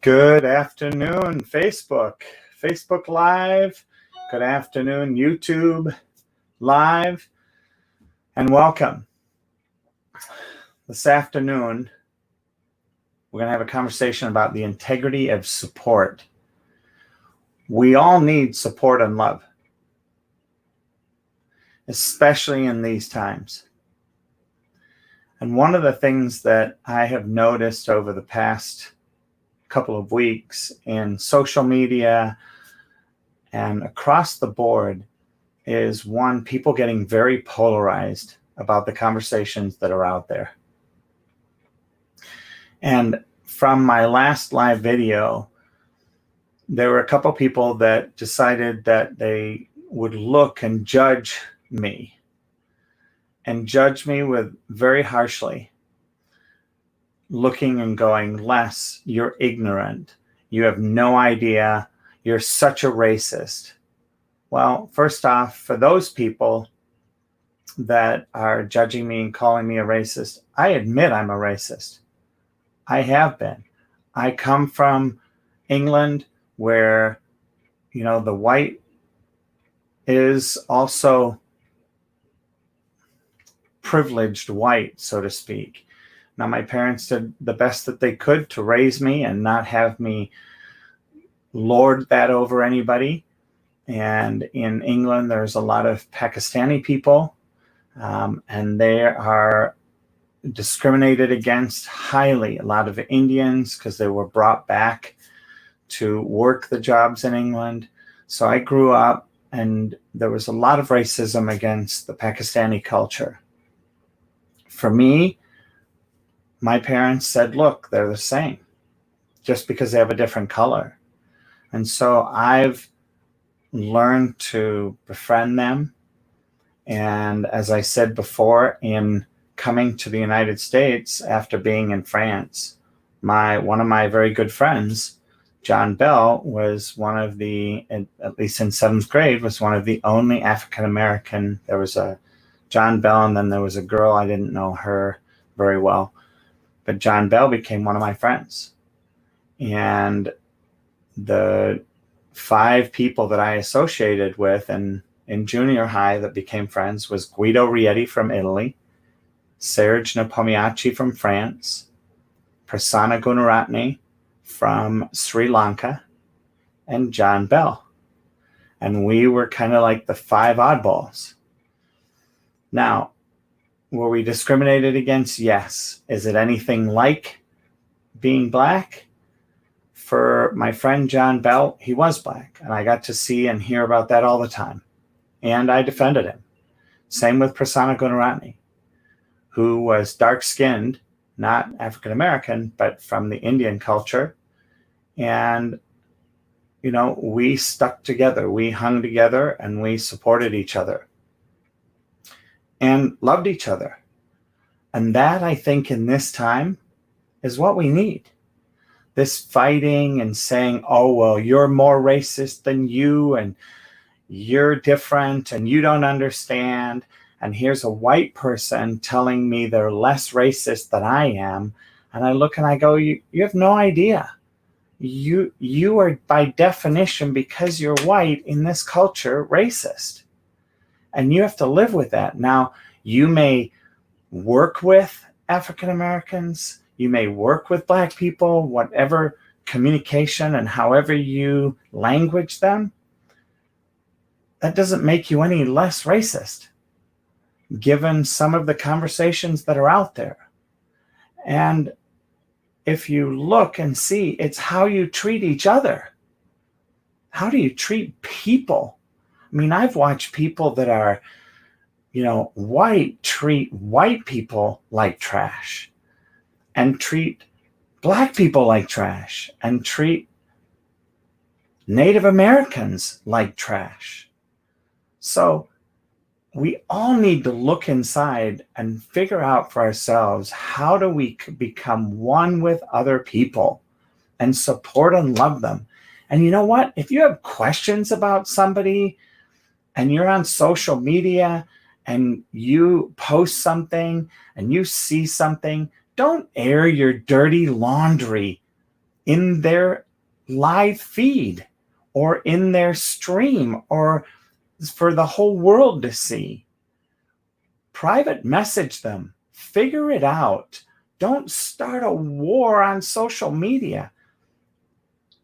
Good afternoon, Facebook Live. Good afternoon, YouTube Live, and welcome. This afternoon, we're going to have a conversation about the integrity of support. We all need support and love, especially in these times. And one of the things that I have noticed over the past couple of weeks in social media and across the board is people getting very polarized about the conversations that are out there. And from my last live video, there were a couple people that decided that they would look and judge me with very harshly, looking and going, Les, you're ignorant. You have no idea. You're such a racist. Well, first off, for those people that are judging me and calling me a racist, I admit I'm a racist. I have been. I come from England where, the white is also privileged white, so to speak. Now, my parents did the best that they could to raise me and not have me lord that over anybody. And in England, there's a lot of Pakistani people, and they are discriminated against highly. A lot of Indians, because they were brought back to work the jobs in England. So I grew up, and there was a lot of racism against the Pakistani culture. For me, my parents said, look, they're the same, just because they have a different color. And so I've learned to befriend them. And as I said before, in coming to the United States after being in France, one of my very good friends, John Bell, was one of the, at least in 7th grade, was one of the only African-American. There was a John Bell, and then there was a girl, I didn't know her very well. But John Bell became one of my friends. And the 5 people that I associated with in junior high that became friends was Guido Rieti from Italy, Serge Nepomniachtchi from France, Prasanna Gunaratne from Sri Lanka, and John Bell. And we were kind of like the 5 oddballs. Now, were we discriminated against? Yes. Is it anything like being black? For my friend John Bell, he was black, and I got to see and hear about that all the time. And I defended him. Same with Prasanna Gunaratne, who was dark-skinned, not African-American, but from the Indian culture. And, we stuck together. We hung together, and we supported each other and loved each other. And that, I think, in this time is what we need. This fighting and saying, oh, well, you're more racist than you, and you're different, and you don't understand. And here's a white person telling me they're less racist than I am. And I look and I go, you have no idea. You are, by definition, because you're white in this culture, racist. And you have to live with that. Now, you may work with African Americans, you may work with black people, whatever communication and however you language them, that doesn't make you any less racist, given some of the conversations that are out there. And if you look and see, it's how you treat each other. How do you treat people? I mean, I've watched people that are, white treat white people like trash, and treat black people like trash, and treat Native Americans like trash. So we all need to look inside and figure out for ourselves, how do we become one with other people and support and love them? And you know what? If you have questions about somebody and you're on social media and you post something and you see something, don't air your dirty laundry in their live feed or in their stream or for the whole world to see. Private message them. Figure it out. Don't start a war on social media.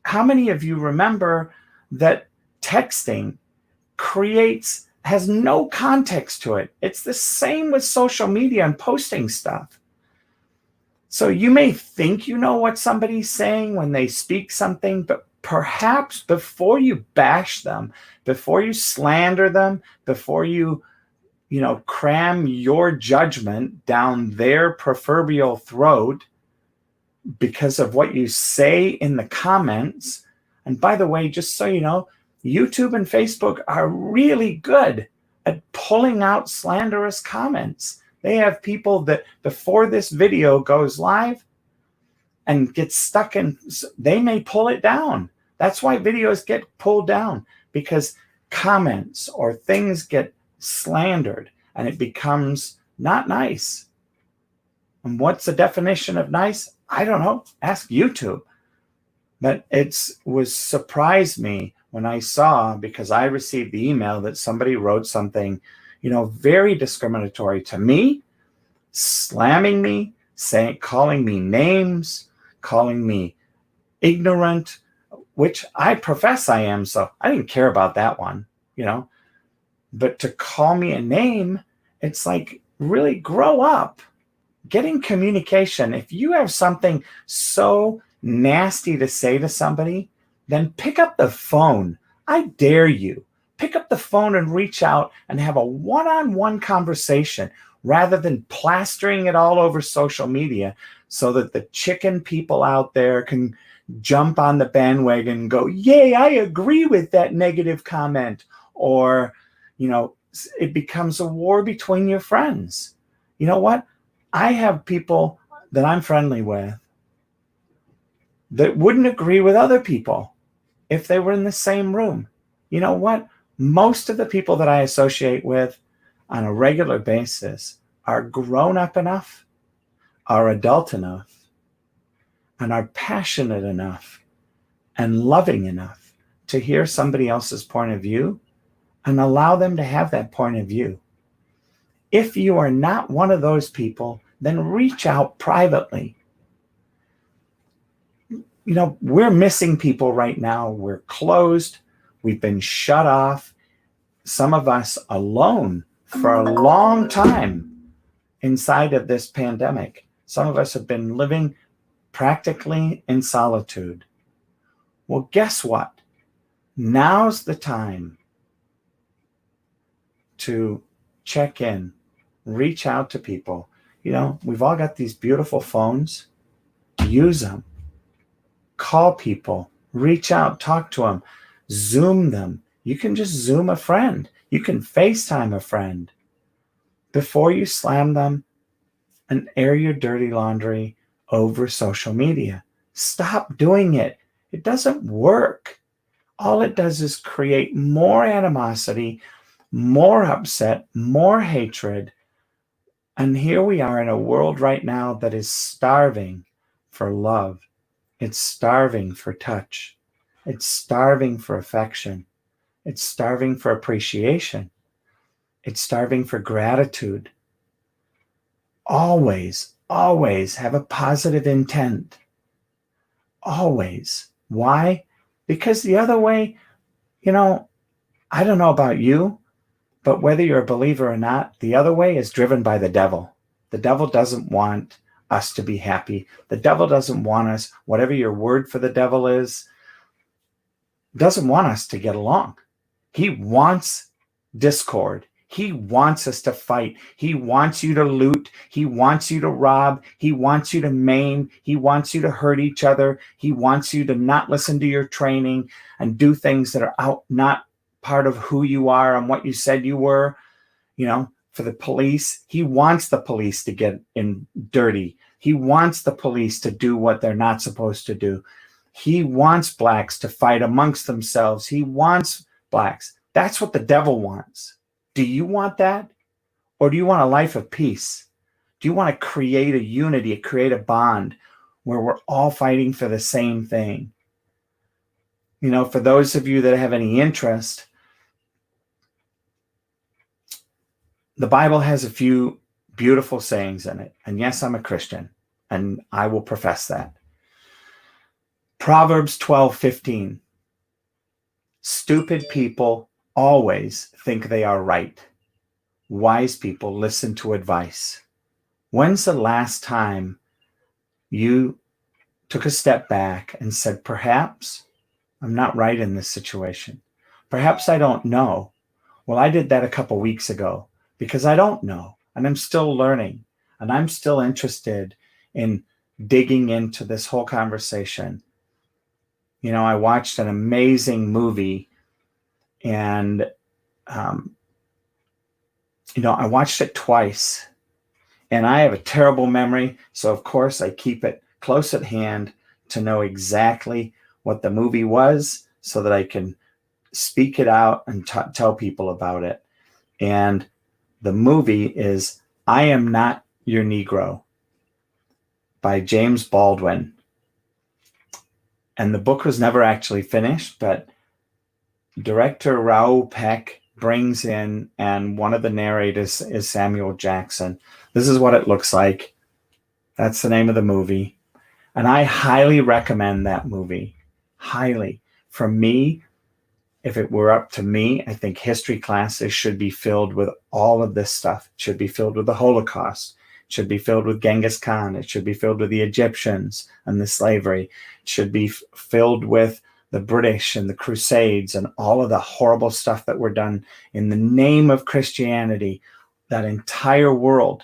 How many of you remember that texting has no context to it? It's the same with social media and posting stuff. So you may think you know what somebody's saying when they speak something, but perhaps before you bash them, before you slander them, before you cram your judgment down their proverbial throat because of what you say in the comments. And by the way, just so you know, YouTube and Facebook are really good at pulling out slanderous comments. They have people that before this video goes live and gets stuck in, they may pull it down. That's why videos get pulled down, because comments or things get slandered and it becomes not nice. And what's the definition of nice? I don't know. Ask YouTube. But it surprised me when I saw, because I received the email that somebody wrote something, very discriminatory to me, slamming me, calling me names, calling me ignorant, which I profess I am. So I didn't care about that one, but to call me a name, it's like, really grow up. Getting communication. If you have something so nasty to say to somebody, then pick up the phone. I dare you. Pick up the phone and reach out and have a one-on-one conversation rather than plastering it all over social media so that the chicken people out there can jump on the bandwagon and go, yay, I agree with that negative comment. Or, it becomes a war between your friends. You know what? I have people that I'm friendly with that wouldn't agree with other people if they were in the same room. You know what? Most of the people that I associate with on a regular basis are grown up enough, are adult enough, and are passionate enough and loving enough to hear somebody else's point of view and allow them to have that point of view. If you are not one of those people, then reach out privately. We're missing people right now. We're closed. We've been shut off. Some of us alone for a long time inside of this pandemic. Some of us have been living practically in solitude. Well, guess what? Now's the time to check in, reach out to people. We've all got these beautiful phones. Use them. Call people, reach out, talk to them, Zoom them. You can just Zoom a friend. You can FaceTime a friend before you slam them and air your dirty laundry over social media. Stop doing it. It doesn't work. All it does is create more animosity, more upset, more hatred. And here we are in a world right now that is starving for love. It's starving for touch. It's starving for affection. It's starving for appreciation. It's starving for gratitude. Always, always have a positive intent. Always. Why? Because the other way, I don't know about you, but whether you're a believer or not, the other way is driven by the devil. The devil doesn't want us to be happy. The devil doesn't want us, whatever your word for the devil is, doesn't want us to get along. He wants discord. He wants us to fight. He wants you to loot. He wants you to rob. He wants you to maim. He wants you to hurt each other. He wants you to not listen to your training and do things that are not part of who you are and what you said you were. For the police, he wants the police to get in dirty. He wants the police to do what they're not supposed to do. He wants blacks to fight amongst themselves. He wants blacks. That's what the devil wants. Do you want that? Or do you want a life of peace? Do you want to create a unity, create a bond where we're all fighting for the same thing. You know, for those of you that have any interest, the Bible has a few beautiful sayings in it. And yes, I'm a Christian, and I will profess that. Proverbs 12:15. Stupid people always think they are right. Wise people listen to advice. When's the last time you took a step back and said, perhaps I'm not right in this situation? Perhaps I don't know. Well, I did that a couple weeks ago because I don't know, and I'm still learning, and I'm still interested in digging into this whole conversation. You know, I watched an amazing movie, and you know, I watched it twice, and I have a terrible memory. So of course I keep it close at hand to know exactly what the movie was so that I can speak it out and tell people about it. And the movie is I Am Not Your Negro by James Baldwin. And the book was never actually finished, but director Raoul Peck brings in, and one of the narrators is Samuel Jackson. This is what it looks like. That's the name of the movie. And I highly recommend that movie. Highly. For me, if it were up to me, I think history classes should be filled with all of this stuff. It should be filled with the Holocaust. It should be filled with Genghis Khan. It should be filled with the Egyptians and the slavery. It should be filled with the British and the Crusades and all of the horrible stuff that were done in the name of Christianity, that entire world.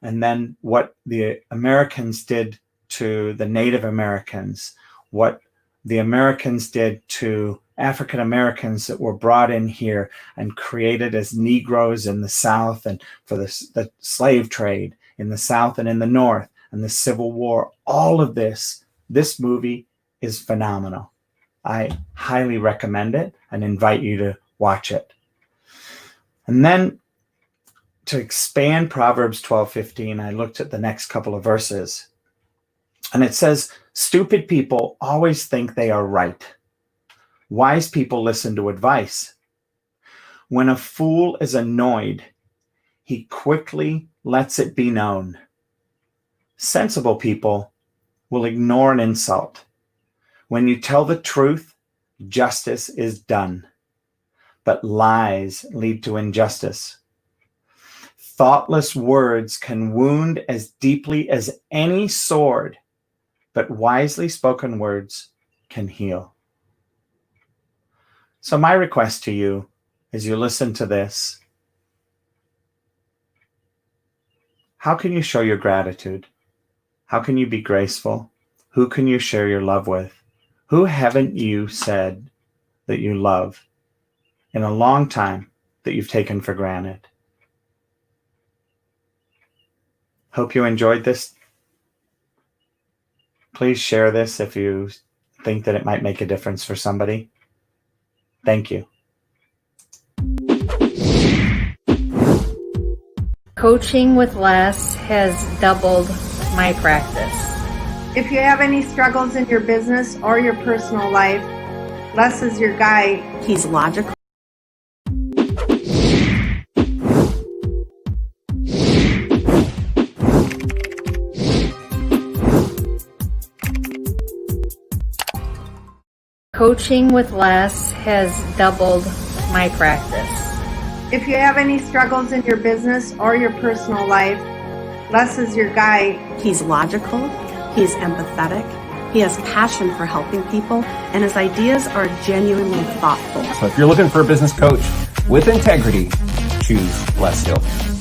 And then what the Americans did to the Native Americans, what the Americans did to African Americans that were brought in here and created as Negroes in the South, and for the slave trade in the South and in the North, and the Civil War. All of this movie is phenomenal. I highly recommend it and invite you to watch it. And then to expand Proverbs 12:15, I looked at the next couple of verses. And it says, stupid people always think they are right. Wise people listen to advice. When a fool is annoyed, he quickly lets it be known. Sensible people will ignore an insult. When you tell the truth, justice is done. But lies lead to injustice. Thoughtless words can wound as deeply as any sword, but wisely spoken words can heal. So my request to you as you listen to this, how can you show your gratitude? How can you be graceful? Who can you share your love with? Who haven't you said that you love in a long time that you've taken for granted? Hope you enjoyed this. Please share this if you think that it might make a difference for somebody. Thank you. Coaching with Les has doubled my practice. If you have any struggles in your business or your personal life, Les is your guide. He's logical. Coaching with Les has doubled my practice. If you have any struggles in your business or your personal life, Les is your guide. He's logical. He's empathetic. He has passion for helping people, and his ideas are genuinely thoughtful. So if you're looking for a business coach with integrity, choose Les Hill.